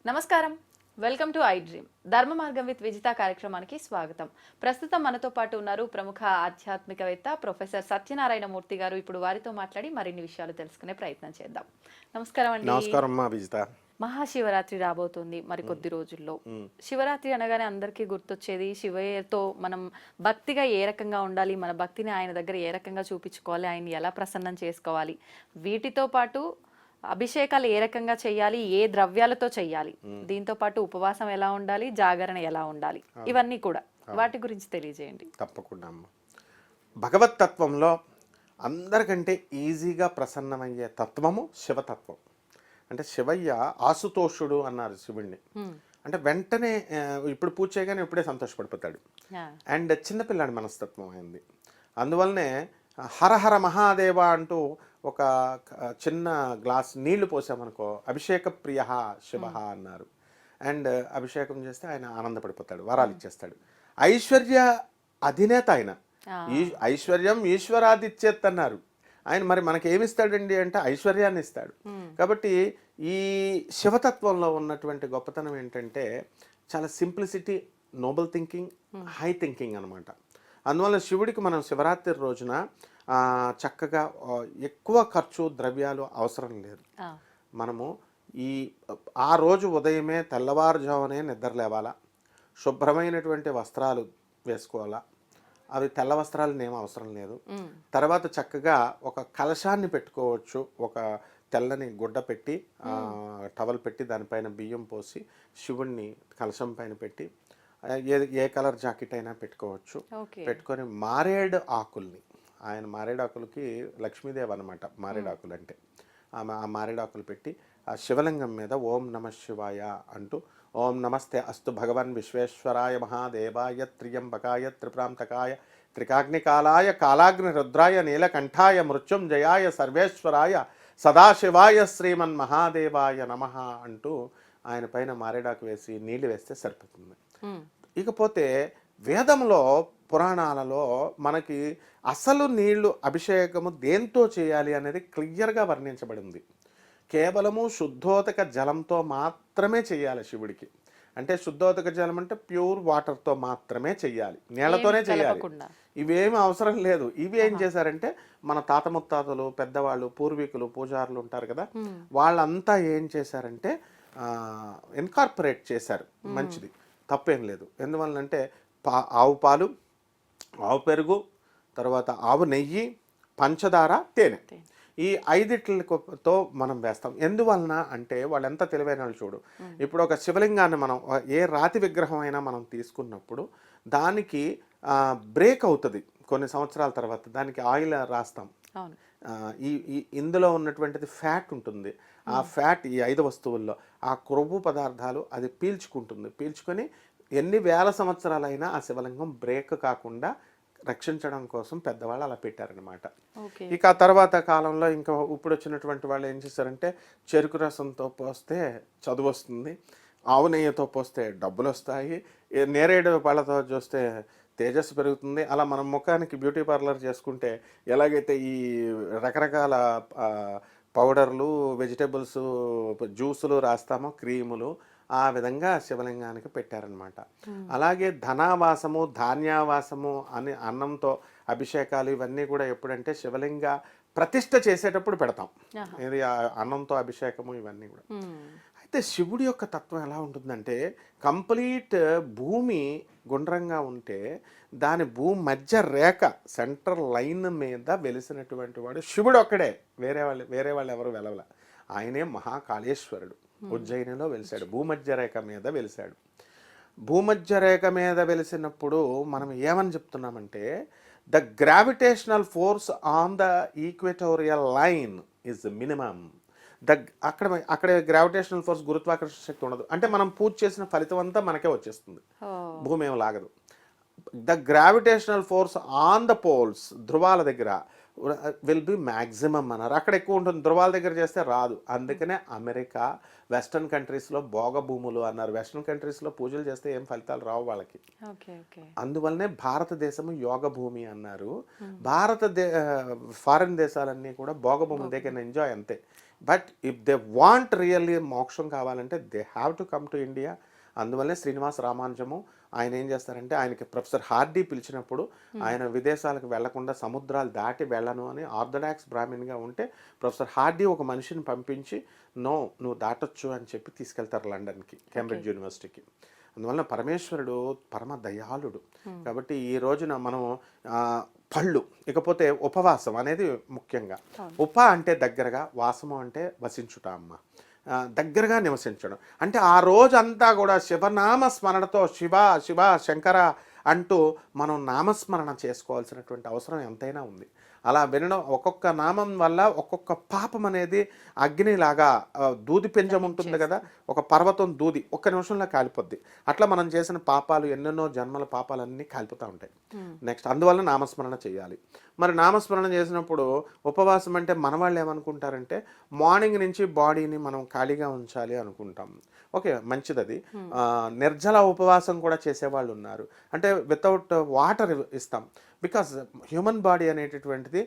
నమస్కారం. Welcome to I dream ధర్మ మార్గం విత్ విజిత కార్యక్రమానికి స్వాగతం. ప్రస్తుతం మనతో పాటు ఉన్నారు ప్రముఖ ఆధ్యాత్మికవేత్త ప్రొఫెసర్ సత్యనారాయణ మూర్తి గారు. ఇప్పుడు వారితో మాట్లాడి మరిన్ని విషయాలు తెలుసుకునే ప్రయత్నం చేద్దాం. నమస్కారం అండి. నమస్కారం అమ్మా విజిత. మహాశివరాత్రి రాబోతుంది మరి కొద్ది రోజుల్లో. శివరాత్రి అనగానే అందరికీ గుర్తొచ్చేది శివయ్యతో మనం భక్తిగా ఏ రకంగా ఉండాలి, మన భక్తిని ఆయన దగ్గర ఏ రకంగా చూపించుకోవాలి, ఆయన ఎలా ప్రసన్నం చేసుకోవాలి, వీటితో పాటు అభిషేకాలు ఏ రకంగా చేయాలి, ఏ ద్రవ్యాలతో చేయాలి, దీంతో పాటు ఉపవాసం ఎలా ఉండాలి, జాగరణ ఎలా ఉండాలి, ఇవన్నీ కూడా వాటి గురించి తెలియజేయండి. తప్పకుండా అమ్మ. భగవత్ తత్వంలో అందరికంటే ఈజీగా ప్రసన్నమయ్యే తత్వము శివతత్వం. అంటే శివయ్య ఆసుతోషుడు అన్నారు శివుణ్ణి. అంటే వెంటనే ఇప్పుడు పూజ చేయగానే ఇప్పుడే సంతోషపడిపోతాడు. అండ్ చిన్నపిల్లాడి మనస్తత్వం అయింది. అందువల్లనే హరహర మహాదేవ అంటూ ఒక చిన్న గ్లాస్ నీళ్లు పోసామనుకో అభిషేక ప్రియ శివ అన్నారు. అండ్ అభిషేకం చేస్తే ఆయన ఆనందపడిపోతాడు, వరాలు ఇచ్చేస్తాడు. ఐశ్వర్య అధినేత ఆయన. ఐశ్వర్యం ఈశ్వరాదిచ్చేత్ అన్నారు ఆయన. మరి మనకి ఏమిస్తాడండి అంటే ఐశ్వర్యాన్ని ఇస్తాడు. కాబట్టి ఈ శివతత్వంలో ఉన్నటువంటి గొప్పతనం ఏంటంటే చాలా simplicity, noble thinking, high thinking అనమాట. అందువల్ల శివుడికి మనం శివరాత్రి రోజున చక్కగా ఎక్కువ ఖర్చు ద్రవ్యాలు అవసరం లేదు. మనము ఆ రోజు ఉదయమే తెల్లవారుజామునే నిద్ర లేవాలా, శుభ్రమైనటువంటి వస్త్రాలు వేసుకోవాలా. అవి తెల్ల వస్త్రాలు ఏం అవసరం లేదు. తర్వాత చక్కగా ఒక కలశాన్ని పెట్టుకోవచ్చు. ఒక తెల్లని గుడ్డ పెట్టి టవల్ పెట్టి దానిపైన బియ్యం పోసి శివుణ్ణి కలశం పైన పెట్టి ఏ కలర్ జాకెట్ అయినా పెట్టుకోవచ్చు. పెట్టుకొని మారేడు ఆకుల్ని, ఆయన మారేడు ఆకులకి లక్ష్మీదేవి అనమాట మారేడు ఆకులు అంటే, ఆ మారేడు ఆకులు పెట్టి ఆ శివలింగం మీద ఓం నమ శివాయ అంటూ ఓం నమస్తే అస్తు భగవన్ విశ్వేశ్వరాయ మహాదేవాయ త్రియంబకాయ త్రిప్రాంతకాయ త్రికాగ్నికాలాయ కాలాగ్ని రుద్రాయ నీలకంఠాయ మృత్యుంజయాయ సర్వేశ్వరాయ సదాశివాయ శ్రీమన్ మహాదేవాయ నమః అంటూ ఆయన పైన మారేడాకు వేసి నీళ్లు వేస్తే సరిపోతుంది. ఇకపోతే వేదంలో పురాణాలలో మనకి అసలు నీళ్లు అభిషేకము దేంతో చేయాలి అనేది క్లియర్గా వర్ణించబడింది. కేవలము శుద్ధోదక జలంతో మాత్రమే చేయాలి శివుడికి. అంటే శుద్ధోదక జలం అంటే ప్యూర్ వాటర్తో మాత్రమే చెయ్యాలి, నీళ్లతోనే చేయాలి. ఇవేమి అవసరం లేదు. ఇవి ఏం చేశారంటే మన తాత ముత్తాతలు, పెద్దవాళ్ళు, పూర్వీకులు, పూజారులు ఉంటారు కదా, వాళ్ళంతా ఏం చేశారంటే ఇన్కార్పొరేట్ చేశారు. మంచిది, తప్పేం లేదు. ఎందువల్లంటే ఆవు పాలు, ఆవు పెరుగు, తర్వాత ఆవు నెయ్యి, పంచదార, తేనె, ఈ ఐదిట్లతో మనం వేస్తాం. ఎందువలన అంటే వాళ్ళు ఎంత తెలివైన వాళ్ళు చూడు. ఇప్పుడు ఒక శివలింగాన్ని మనం ఏ రాతి విగ్రహం అయినా మనం తీసుకున్నప్పుడు దానికి బ్రేక్ అవుతుంది కొన్ని సంవత్సరాల తర్వాత, దానికి ఆయిల్ రాస్తాం. ఇందులో ఉన్నటువంటిది ఫ్యాట్ ఉంటుంది. ఆ ఫ్యాట్ ఈ 5 వస్తువుల్లో ఆ క్రొవ్వు పదార్థాలు అది పీల్చుకొని ఎన్ని వేల సంవత్సరాలైనా ఆ శివలింగం బ్రేక్ కాకుండా రక్షించడం కోసం పెద్దవాళ్ళు అలా పెట్టారనమాట. ఇక ఆ తర్వాత కాలంలో ఇంకా ఇప్పుడు వచ్చినటువంటి వాళ్ళు ఏం చేశారంటే చెరుకు రసంతో పోస్తే చదువు వస్తుంది, ఆవు నెయ్యితో పోస్తే డబ్బులు వస్తాయి, నేరేడు పళ్ళతో చూస్తే తేజస్సు పెరుగుతుంది. అలా మనం ముఖానికి బ్యూటీ పార్లర్ చేసుకుంటే ఎలాగైతే ఈ రకరకాల పౌడర్లు, వెజిటేబుల్స్, జ్యూసులు రాస్తామో, క్రీములు, ఆ విధంగా శివలింగానికి పెట్టారనమాట. అలాగే ధనావాసము, ధాన్యావాసము అని అన్నంతో అభిషేకాలు ఇవన్నీ కూడా ఎప్పుడంటే శివలింగ ప్రతిష్ఠ చేసేటప్పుడు పెడతాం. ఇది అన్నంతో అభిషేకము ఇవన్నీ కూడా. అయితే శివుడి యొక్క తత్వం ఎలా ఉంటుందంటే కంప్లీట్ భూమి గుండ్రంగా ఉంటే దాని మధ్య రేఖ సెంటర్ లైన్ మీద వెలిసినటువంటి వాడు శివుడు ఒక్కడే. వేరే వాళ్ళు ఎవరు వెలవల. ఆయనే మహాకాళేశ్వరుడు. ఉజ్జయినిలో వెలిశాడు, భూమధ్య రేఖ మీద వెలిశాడు. భూమధ్య రేఖ మీద వెలిసినప్పుడు మనం ఏమని చెప్తున్నామంటే the gravitational force on the equatorial line is minimum. అక్కడ గ్రావిటేషనల్ ఫోర్స్, గురుత్వాకర్షణ శక్తి ఉండదు. అంటే మనం పూజ చేసిన ఫలితం అంతా మనకే వచ్చేస్తుంది, భూమి ఏం లాగదు. The gravitational force on the poles, ధ్రువాల దగ్గర విల్ బి మ్యాక్సిమం అన్నారు. అక్కడ ఎక్కువ ఉంటుంది, ధ్రువాల దగ్గర చేస్తే రాదు. అందుకనే అమెరికా, వెస్టర్న్ కంట్రీస్లో భోగ భూములు అన్నారు. వెస్టర్న్ కంట్రీస్లో పూజలు చేస్తే ఏం ఫలితాలు రావు వాళ్ళకి. అందువల్లనే భారతదేశము యోగ భూమి అన్నారు. ఫారిన్ దేశాలన్నీ కూడా భోగ భూముల దగ్గర ఎంజాయ్ అంతే. But if they want really మోక్షం కావాలంటే they have to come to India. అందువల్లే శ్రీనివాస రామానుజము ఆయన ఏం చేస్తారంటే, ఆయనకి ప్రొఫెసర్ హార్డీ పిలిచినప్పుడు ఆయన విదేశాలకు వెళ్లకుండా సముద్రాలు దాటి వెళ్ళను అని ఆర్థడాక్స్ బ్రాహ్మణ్గా ఉంటే ప్రొఫెసర్ హార్డీ ఒక మనిషిని పంపించి నో నువ్వు దాటొచ్చు అని చెప్పి తీసుకెళ్తారు లండన్కి, కేంబ్రిడ్జ్ యూనివర్సిటీకి. అందువలన పరమేశ్వరుడు పరమ దయాళుడు. కాబట్టి ఈ రోజున మనం పళ్ళు, ఇకపోతే ఉపవాసం అనేది ముఖ్యంగా. ఉప అంటే దగ్గరగా, వాసము అంటే వసించుట అమ్మ, దగ్గరగా నివసించడం. అంటే ఆ రోజంతా కూడా శివనామ స్మరణతో శివ శివ శంకర అంటూ మనం నామస్మరణ చేసుకోవాల్సినటువంటి అవసరం ఎంతైనా ఉంది. అలా వినడం, ఒక్కొక్క నామం వల్ల ఒక్కొక్క పాపం అనేది అగ్నిలాగా దూది పెంజం ఉంటుంది కదా, ఒక పర్వతం దూది ఒక్క నిమిషంలో కాలిపోద్ది. అట్లా మనం చేసిన పాపాలు ఎన్నెన్నో జన్మల పాపాలన్నీ కాలిపోతూ ఉంటాయి. నెక్స్ట్ అందువల్ల నామస్మరణ చేయాలి. మరి నామస్మరణ చేసినప్పుడు ఉపవాసం అంటే మన వాళ్ళు ఏమనుకుంటారంటే మార్నింగ్ నుంచి బాడీని మనం ఖాళీగా ఉంచాలి అనుకుంటాం. ఓకే, మంచిది అది. నిర్జల ఉపవాసం కూడా చేసేవాళ్ళు ఉన్నారు. అంటే వితౌట్ వాటర్ ఇస్తాం. బికాస్ హ్యూమన్ బాడీ అనేటటువంటిది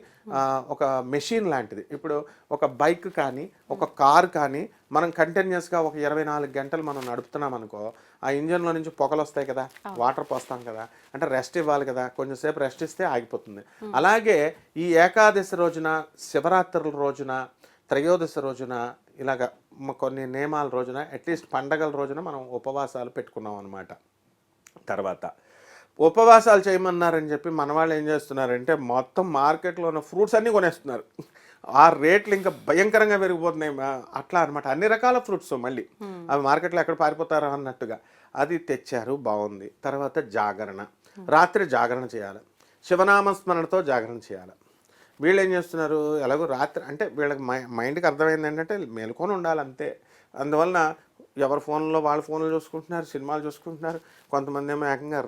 ఒక మెషిన్ లాంటిది. ఇప్పుడు ఒక బైక్ కానీ ఒక కార్ కానీ మనం కంటిన్యూస్గా ఒక 24 గంటలు మనం నడుపుతున్నాం అనుకో, ఆ ఇంజన్లో నుంచి పొగలు వస్తాయి కదా, వాటర్ పోస్తాం కదా, అంటే రెస్ట్ ఇవ్వాలి కదా, కొంచెంసేపు రెస్ట్ ఇస్తే ఆగిపోతుంది. అలాగే ఈ ఏకాదశి రోజున, శివరాత్రుల రోజున, త్రయోదశి రోజున, ఇలాగ కొన్ని నియమాల రోజున, అట్లీస్ట్ పండగల రోజున మనం ఉపవాసాలు పెట్టుకున్నాం అనమాట. తర్వాత ఉపవాసాలు చేయమన్నారని చెప్పి మన వాళ్ళు ఏం చేస్తున్నారంటే మొత్తం మార్కెట్లో ఉన్న ఫ్రూట్స్ అన్నీ కొనేస్తున్నారు. ఆ రేట్లు ఇంకా భయంకరంగా పెరిగిపోతున్నాయి. అట్లా అనమాట, అన్ని రకాల ఫ్రూట్స్ మళ్ళీ అవి మార్కెట్లో ఎక్కడ పారిపోతారో అన్నట్టుగా అది తెచ్చారు, బాగుంది. తర్వాత జాగరణ, రాత్రి జాగరణ చేయాలి, శివనామస్మరణతో జాగరణ చేయాలి. వీళ్ళు ఏం చేస్తున్నారు, ఎలాగో రాత్రి అంటే వీళ్ళకి మైండ్కి అర్థమైంది ఏంటంటే మేలుకొని ఉండాలి అంతే. అందువలన ఎవరి ఫోన్లో వాళ్ళ ఫోన్లు చూసుకుంటున్నారు, సినిమాలు చూసుకుంటున్నారు. కొంతమంది ఏమో ఏకంగా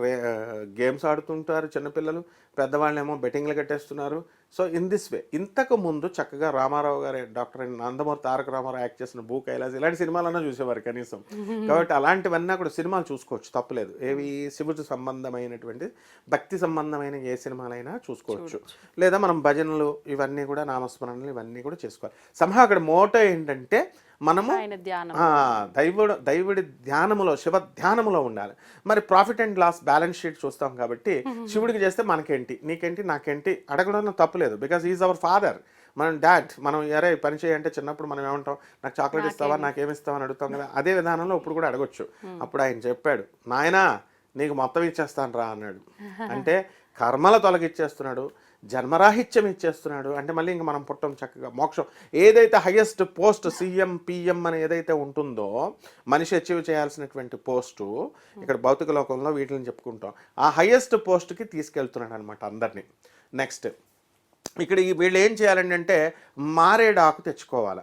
గేమ్స్ ఆడుతుంటారు చిన్నపిల్లలు, పెద్దవాళ్ళు ఏమో బెట్టింగ్లు కట్టేస్తున్నారు. సో ఇన్ దిస్ వే, ఇంతకు ముందు చక్కగా రామారావు గారి, డాక్టర్ నందమూరి తారక రామారావు యాక్ట్ చేసిన భూ కైలాస్ ఇలాంటి సినిమాలన్నా చూసేవారు కనీసం. కాబట్టి అలాంటివన్నా కూడా సినిమాలు చూసుకోవచ్చు, తప్పులేదు. ఏవి శివుడు సంబంధమైనటువంటి భక్తి సంబంధమైన ఏ సినిమాలైనా చూసుకోవచ్చు. లేదా మనం భజనలు ఇవన్నీ కూడా, నామస్మరణలు ఇవన్నీ కూడా చేసుకోవాలి. సంహా అక్కడ మోటో ఏంటంటే మనము దైవుడి ధ్యానములో, శివ ధ్యానములో ఉండాలి. మరి profit and loss balance sheet చూస్తాం కాబట్టి శివుడికి చేస్తే మనకేంటి, నీకేంటి, నాకేంటి అడగడంలో తప్పులేదు. బికాజ్ ఈజ్ అవర్ ఫాదర్, మనం డాడ్. మనం ఎరే పని చేయంటే చిన్నప్పుడు మనం ఏమంటాం, నాకు చాక్లెట్ ఇస్తావా, నాకేమిస్తావా అని అడుగుతాం కదా. అదే విధానంలో ఇప్పుడు కూడా అడగొచ్చు. అప్పుడు ఆయన చెప్పాడు, నాయనా నీకు మొత్తం ఇచ్చేస్తాను రా అన్నాడు. అంటే కర్మల తొలగిచ్చేస్తున్నాడు, జన్మరాహిత్యం ఇచ్చేస్తున్నాడు. అంటే మళ్ళీ ఇంక మనం పుట్టం చక్కగా మోక్షం. ఏదైతే హయ్యెస్ట్ పోస్ట్ సీఎం పిఎం అని ఏదైతే ఉంటుందో మనిషి అచీవ్ చేయాల్సినటువంటి పోస్టు, ఇక్కడ భౌతిక లోకంలో వీటిని చెప్పుకుంటాం, ఆ హయ్యెస్ట్ పోస్ట్కి తీసుకెళ్తున్నాడు అనమాట అందరినీ. నెక్స్ట్ ఇక్కడ వీళ్ళు ఏం చేయాలండి అంటే మారేడాకు తెచ్చుకోవాలి.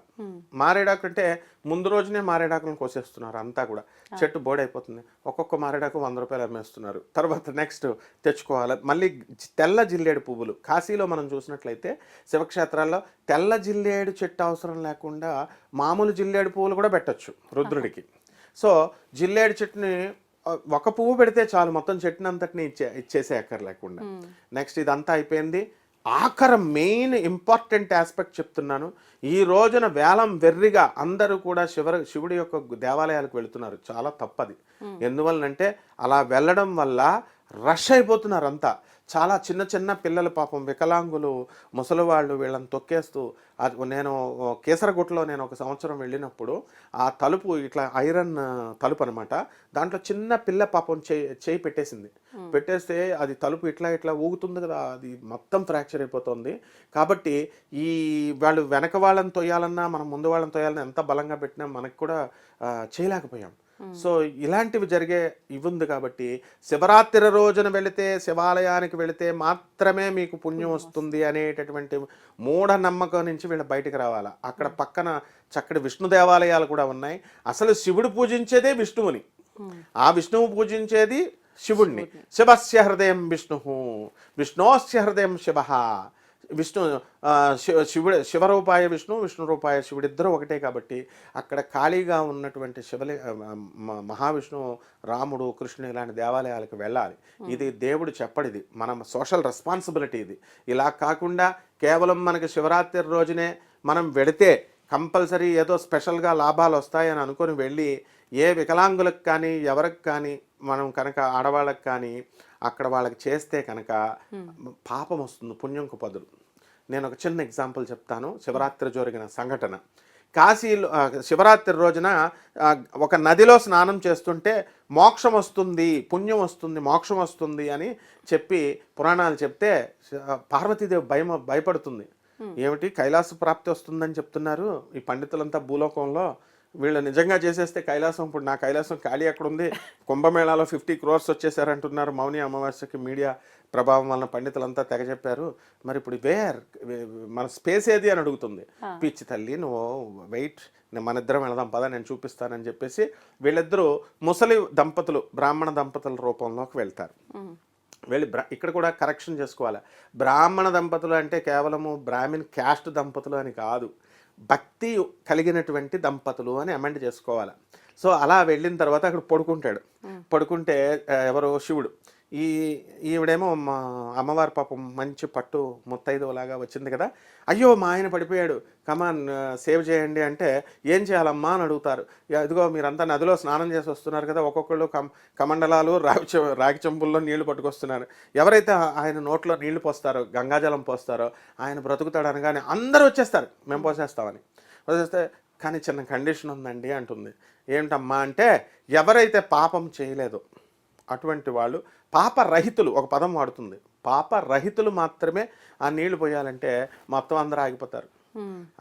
మారేడాకు అంటే ముందు రోజునే మారేడాకులను కోసేస్తున్నారు అంతా కూడా, చెట్టు బోడైపోతుంది. ఒక్కొక్క మారేడాకు 100 రూపాయలు అమ్మేస్తున్నారు. తర్వాత నెక్స్ట్ తెచ్చుకోవాలి మళ్ళీ తెల్ల జిల్లేడు పువ్వులు. కాశీలో మనం చూసినట్లయితే శివక్షేత్రాల్లో తెల్ల జిల్లేడు చెట్టు అవసరం లేకుండా మామూలు జిల్లేడు పువ్వులు కూడా పెట్టచ్చు రుద్రుడికి. సో జిల్లేడు చెట్టుని ఒక పువ్వు పెడితే చాలు, మొత్తం చెట్టుని అంతటిని ఇచ్చేసే అక్కర్లేకుండా. నెక్స్ట్ ఇదంతా అయిపోయింది. ఆఖరి మెయిన్ ఇంపార్టెంట్ ఆస్పెక్ట్ చెప్తున్నాను. ఈ రోజున వేలం వెర్రిగా అందరూ కూడా శివుడి యొక్క దేవాలయాలకు వెళుతున్నారు. చాలా తప్పది. ఎందువల్లనంటే అలా వెళ్ళడం వల్ల రష్ అయిపోతున్నారు అంతా. చాలా చిన్న చిన్న పిల్లలు, పాపం వికలాంగులు, ముసలి వాళ్ళు వీళ్ళని తొక్కేస్తూ. నేను కేసరగుట్టలో నేను ఒక సంవత్సరం వెళ్ళినప్పుడు ఆ తలుపు ఇట్లా ఐరన్ తలుపు అనమాట, దాంట్లో చిన్న పిల్ల పాపం చేయి పెట్టేసింది. పెట్టేస్తే అది తలుపు ఇట్లా ఇట్లా ఊగుతుంది కదా, అది మొత్తం ఫ్రాక్చర్ అయిపోతుంది. కాబట్టి ఈ వాళ్ళు వెనక వాళ్ళని తొయ్యాలన్నా, మనం ముందు వాళ్ళని తొయ్యాలన్నా ఎంత బలంగా పెట్టినా మనకు కూడా చేయలేకపోయాం. సో ఇలాంటివి జరిగే ఇవి ఉంది. కాబట్టి శివరాత్రి రోజున వెళితే, శివాలయానికి వెళితే మాత్రమే మీకు పుణ్యం వస్తుంది అనేటటువంటి మూఢనమ్మకం నుంచి వీళ్ళు బయటకు రావాలా. అక్కడ పక్కన చక్కటి విష్ణు దేవాలయాలు కూడా ఉన్నాయి. అసలు శివుడు పూజించేదే విష్ణువుని, ఆ విష్ణువు పూజించేది శివుణ్ణి. శివస్య హృదయం విష్ణు, విష్ణోస్య హృదయం శివ. శివరూపాయ విష్ణు, విష్ణు రూపాయ శివుడిద్దరూ ఒకటే. కాబట్టి అక్కడ ఖాళీగా ఉన్నటువంటి మహావిష్ణువు, రాముడు, కృష్ణుడు ఇలాంటి దేవాలయాలకు వెళ్ళాలి. ఇది దేవుడు చెప్పడిది, మన సోషల్ రెస్పాన్సిబిలిటీ ఇది. ఇలా కాకుండా కేవలం మనకి శివరాత్రి రోజునే మనం వెళితే కంపల్సరీ ఏదో స్పెషల్గా లాభాలు వస్తాయని అనుకొని వెళ్ళి ఏ వికలాంగులకు కానీ ఎవరికి కానీ మనం కనుక ఆడవాళ్ళకి కానీ అక్కడ వాళ్ళకి చేస్తే కనుక పాపం వస్తుంది, పుణ్యంకు పదులు. నేను ఒక చిన్న ఎగ్జాంపుల్ చెప్తాను. శివరాత్రి జరిగిన సంఘటన. కాశీలో శివరాత్రి రోజున ఒక నదిలో స్నానం చేస్తుంటే మోక్షం వస్తుంది, పుణ్యం వస్తుంది, మోక్షం వస్తుంది అని చెప్పి పురాణాలు చెప్తే పార్వతీదేవి భయపడుతుంది. ఏమిటి కైలాస ప్రాప్తి వస్తుందని చెప్తున్నారు ఈ పండితులంతా భూలోకంలో, వీళ్ళు నిజంగా చేసేస్తే కైలాసం, ఇప్పుడు నా కైలాసం ఖాళీ ఎక్కడ ఉంది, కుంభమేళాలో 50 crores వచ్చేసారంటున్నారు మౌని అమావాస్యకి మీడియా ప్రభావం వలన పండితులంతా తెగ చెప్పారు. మరి ఇప్పుడు మన స్పేస్ ఏది అని అడుగుతుంది. పిచ్చి తల్లి నువ్వు వెయిట్, మన ఇద్దరం వెళదాం పదా నేను చూపిస్తానని చెప్పేసి వీళ్ళిద్దరూ ముసలి దంపతులు, బ్రాహ్మణ దంపతుల రూపంలోకి వెళ్తారు. వెళ్ళి ఇక్కడ కూడా కరెక్షన్ చేసుకోవాలి. బ్రాహ్మణ దంపతులు అంటే కేవలము బ్రాహ్మణ్ క్యాస్ట్ దంపతులు అని కాదు, భక్తి కలిగినటువంటి దంపతులు అని అమెండ్ చేసుకోవాలి. సో అలా వెళ్ళిన తర్వాత అక్కడ పడుకుంటే ఎవరు శివుడు, ఈవిడేమో మా అమ్మవారి పాపం మంచి పట్టు ముత్తైదులాగా వచ్చింది కదా, అయ్యో మా ఆయన పడిపోయాడు కమాన్ సేవ్ చేయండి అంటే ఏం చేయాలమ్మా అని అడుగుతారు. ఇదిగో మీరంతా నదిలో స్నానం చేసి వస్తున్నారు కదా, ఒక్కొక్కళ్ళు కమండలాలు రాగి చెంబుల్లో నీళ్లు పట్టుకొస్తున్నారు. ఎవరైతే ఆయన నోట్లో నీళ్లు పోస్తారో, గంగాజలం పోస్తారో ఆయన బ్రతుకుతాడు అనగానే అందరూ వచ్చేస్తారు మేము పోసేస్తామని. పోసేస్తే కానీ చిన్న కండిషన్ ఉందండి అంటుంది. ఏంటమ్మా అంటే ఎవరైతే పాపం చేయలేదో అటువంటి వాళ్ళు పాపరహితులు, ఒక పదం వాడుతుంది, పాపరహితులు మాత్రమే ఆ నీళ్లు పోయాలంటే మొత్తం అందరూ ఆగిపోతారు.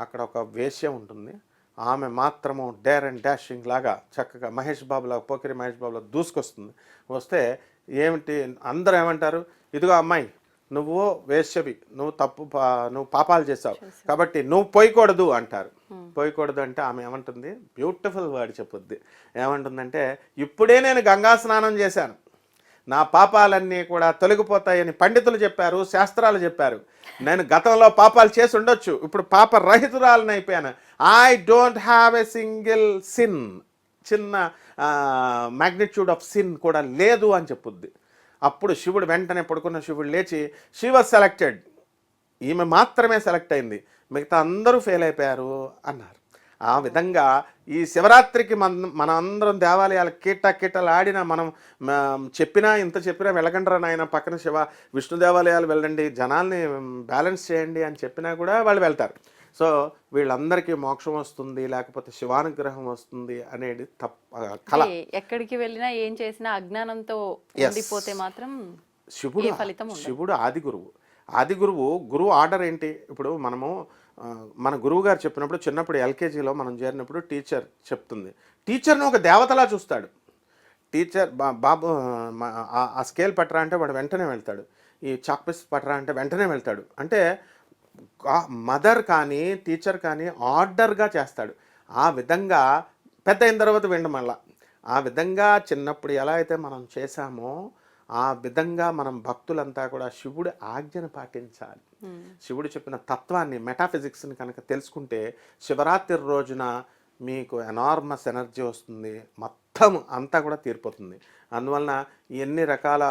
అక్కడ ఒక వేశ్య ఉంటుంది, ఆమె మాత్రము డేర్ అండ్ డాషింగ్ లాగా చక్కగా మహేష్ బాబులాగా, పోకిరి మహేష్ బాబులాగా దూసుకొస్తుంది. వస్తే ఏమిటి అందరూ ఏమంటారు, ఇదిగో అమ్మాయి నువ్వు వేశ్యవి, నువ్వు పాపాలు చేసావు కాబట్టి నువ్వు పోయకూడదు అంటారు. పోయకూడదు అంటే ఆమె ఏమంటుంది, బ్యూటిఫుల్ వర్డ్ చెప్పుద్ది, ఏమంటుందంటే ఇప్పుడే నేను గంగా స్నానం చేశాను, నా పాపాలన్నీ కూడా తొలగిపోతాయని పండితులు చెప్పారు, శాస్త్రాలు చెప్పారు. నేను గతంలో పాపాలు చేసి ఉండొచ్చు, ఇప్పుడు పాప రహితురాలని అయిపోయాను. I don't have a single sin, చిన్న మ్యాగ్నిట్యూడ్ ఆఫ్ సిన్ కూడా లేదు అని చెప్పుద్ది. అప్పుడు శివుడు వెంటనే పడుకున్న శివుడు లేచి షీ వాజ్ సెలెక్టెడ్, ఈమె మాత్రమే సెలెక్ట్ అయింది, మిగతా అందరూ ఫెయిల్ అయిపోయారు అన్నారు. ఆ విధంగా ఈ శివరాత్రికి మన అందరం దేవాలయాలు కీటలు ఆడినా, మనం చెప్పినా ఇంత చెప్పినా వెళ్ళకండ్రా నాయన పక్కన విష్ణు దేవాలయాలు వెళ్ళండి, జనాల్ని బ్యాలెన్స్ చేయండి అని చెప్పినా కూడా వాళ్ళు వెళ్తారు. సో వీళ్ళందరికీ మోక్షం వస్తుంది, లేకపోతే శివానుగ్రహం వస్తుంది అనేది కళ. ఎక్కడికి వెళ్ళినా ఏం చేసినా అజ్ఞానంతో ఉండిపోతే మాత్రం శివుడు ఆది గురువు ఆర్డర్ ఏంటి? ఇప్పుడు మనము మన గురువు గారు చెప్పినప్పుడు చిన్నప్పుడు ఎల్కేజీలో మనం చేరినప్పుడు టీచర్ చెప్తుంది, టీచర్ని ఒక దేవతలా చూస్తాడు. టీచర్ బాబు ఆ స్కేల్ పట్టరా అంటే వాడు వెంటనే వెళ్తాడు, ఈ చాక్పీస్ పట్టరా అంటే వెంటనే వెళ్తాడు. అంటే మదర్ కానీ టీచర్ కానీ ఆర్డర్గా చేస్తాడు. ఆ విధంగా పెద్ద అయిన తర్వాత వినడం వల్ల ఆ విధంగా చిన్నప్పుడు ఎలా అయితే మనం చేశామో ఆ విధంగా మనం భక్తులంతా కూడా శివుడి ఆజ్ఞను పాటించాలి. శివుడు చెప్పిన తత్వాన్ని, మెటాఫిజిక్స్ని కనుక తెలుసుకుంటే శివరాత్రి రోజున మీకు ఎనార్మస్ ఎనర్జీ వస్తుంది, మొత్తం అంతా కూడా తీరిపోతుంది. అందువలన ఎన్ని రకాల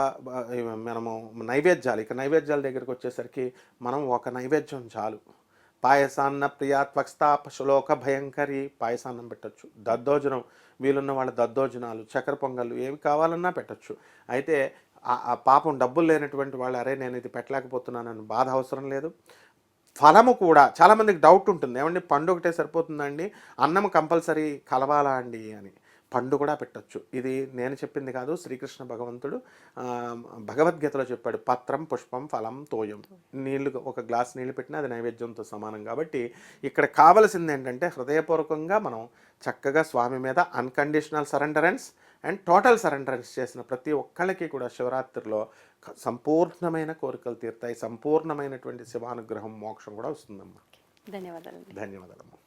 మనము నైవేద్యాల దగ్గరికి వచ్చేసరికి మనం ఒక నైవేద్యం చాలు. పాయసాన్న ప్రియా త్వక్స్తాప శ్లోక భయంకరి, పాయసాన్నం పెట్టచ్చు, దద్దోజనం వీలున్న వాళ్ళ దద్దోజనాలు, చక్కెర పొంగళ్ళు ఏవి కావాలన్నా పెట్టచ్చు. అయితే ఆ పాపం డబ్బులు లేనటువంటి వాళ్ళు అరే నేను ఇది పెట్టలేకపోతున్నానని బాధ అవసరం లేదు. ఫలము కూడా చాలామందికి డౌట్ ఉంటుంది, ఏమండి పండు ఒకటే సరిపోతుందండి, అన్నం కంపల్సరీ కలవాలా అండి అని. పండు కూడా పెట్టచ్చు. ఇది నేను చెప్పింది కాదు, శ్రీకృష్ణ భగవంతుడు భగవద్గీతలో చెప్పాడు, పత్రం పుష్పం ఫలం తోయం. ఒక గ్లాస్ నీళ్ళు పెట్టినా అది నైవేద్యంతో సమానం. కాబట్టి ఇక్కడ కావలసింది ఏంటంటే హృదయపూర్వకంగా మనం చక్కగా స్వామి మీద అన్కండిషనల్ సరెండరెన్స్ అండ్ టోటల్ సరెండరెన్స్ చేసిన ప్రతి ఒక్కళ్ళకి కూడా శివరాత్రిలో సంపూర్ణమైన కోరికలు తీరుతాయి, సంపూర్ణమైనటువంటి శివానుగ్రహం, మోక్షం కూడా వస్తుందమ్మా. ధన్యవాదాలు. ధన్యవాదాలమ్మా.